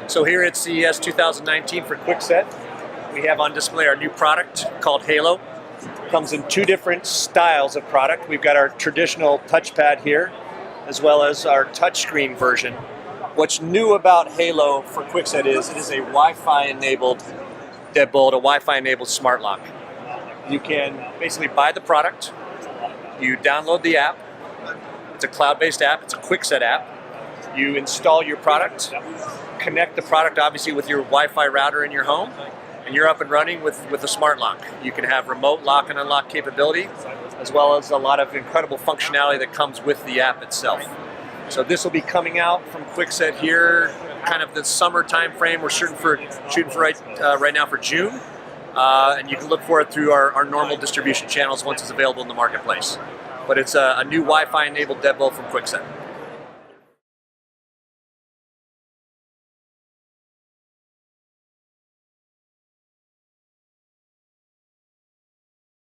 So here at CES 2019 for Kwikset, we have on display our new product called Halo. It comes in two different styles of product. We've got our traditional touchpad here, as well as our touchscreen version. What's new about Halo for Kwikset is it is a Wi-Fi enabled deadbolt, a Wi-Fi enabled smart lock. You can basically buy the product, you download the app. It's a cloud-based app, it's a Kwikset app. You install your product, connect the product obviously with your Wi-Fi router in your home, and you're up and running with a smart lock. You can have remote lock and unlock capability, as well as a lot of incredible functionality that comes with the app itself. So this will be coming out from Kwikset here, kind of the summer time frame. We're shooting for right now for June, and you can look for it through our normal distribution channels once it's available in the marketplace. But it's a new Wi-Fi enabled deadbolt from Kwikset.